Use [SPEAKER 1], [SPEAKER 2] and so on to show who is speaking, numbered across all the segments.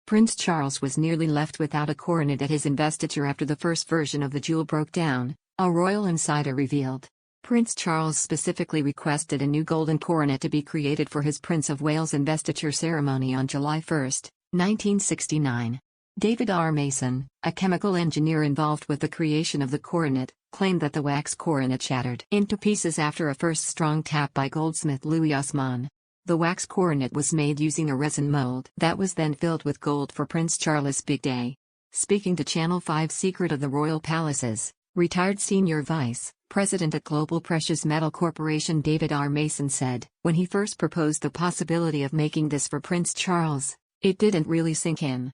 [SPEAKER 1] Prince Charles was nearly left without a coronet at his investiture after the first version of the jewel broke down, a royal insider revealed. Prince Charles specifically requested a new golden coronet to be created for his Prince of Wales investiture ceremony on July 1, 1969. David R. Mason, a chemical engineer involved with the creation of the coronet, claimed that the wax coronet shattered into pieces after a first strong tap by goldsmith Louis Osman. The wax coronet was made using a resin mold that was then filled with gold for Prince Charles' big day. Speaking to Channel 5's Secret of the Royal Palaces, retired senior vice president at Global Precious Metal Corporation David R. Mason said, "When he first proposed the possibility of making this for Prince Charles, it didn't really sink in,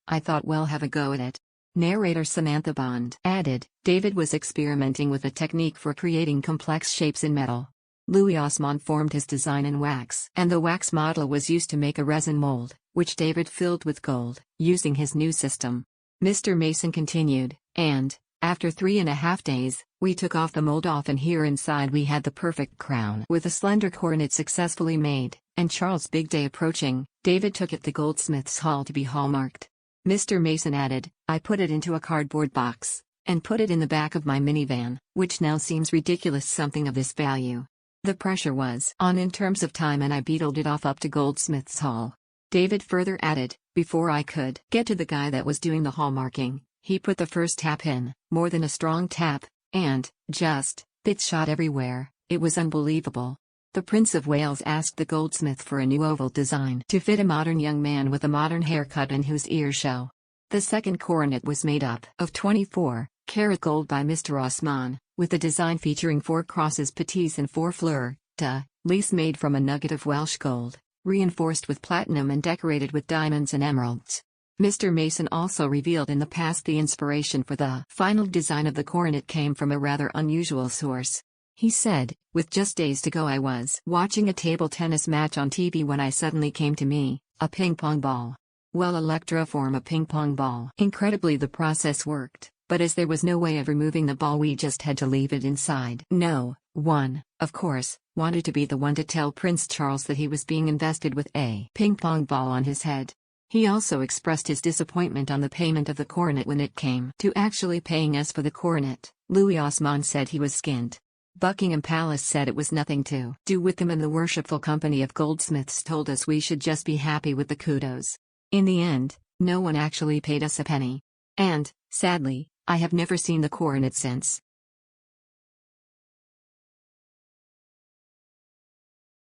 [SPEAKER 1] I thought well have a go at it." Narrator Samantha Bond added, David was experimenting with a technique for creating complex shapes in metal. Louis Osman formed his design in wax, and the wax model was used to make a resin mold, which David filled with gold, using his new system. Mr. Mason continued, and, after 3.5 days, we took off the mold and here inside we had the perfect crown. With a slender coronet successfully made, and Charles' big day approaching, David took it to the goldsmith's hall to be hallmarked. Mr. Mason added, I put it into a cardboard box, and put it in the back of my minivan, which now seems ridiculous, something of this value. The pressure was on in terms of time and I beetled it off up to Goldsmiths Hall. David further added, before I could get to the guy that was doing the hallmarking, he put the first tap in, more than a strong tap, and, just, bits shot everywhere. It was unbelievable. The Prince of Wales asked the goldsmith for a new oval design to fit a modern young man with a modern haircut and whose ears show. The second coronet was made up of 24-karat gold by Mr. Osman, with a design featuring 4 crosses petits and 4 fleur-de-lis made from a nugget of Welsh gold, reinforced with platinum and decorated with diamonds and emeralds. Mr. Mason also revealed in the past the inspiration for the final design of the coronet came from a rather unusual source. He said, with just days to go I was watching a table tennis match on TV when I suddenly came to me, a ping pong ball. Well, Electra form a ping pong ball. Incredibly the process worked, but as there was no way of removing the ball we just had to leave it inside. No one, of course, wanted to be the one to tell Prince Charles that he was being invested with a ping pong ball on his head. He also expressed his disappointment on the payment of the coronet when it came to actually paying us for the coronet. Louis Osman said he was skint. Buckingham Palace said it was nothing to do with them and the worshipful company of goldsmiths told us we should just be happy with the kudos. In the end, no one actually paid us a penny. And, sadly, I have never seen the coronet since.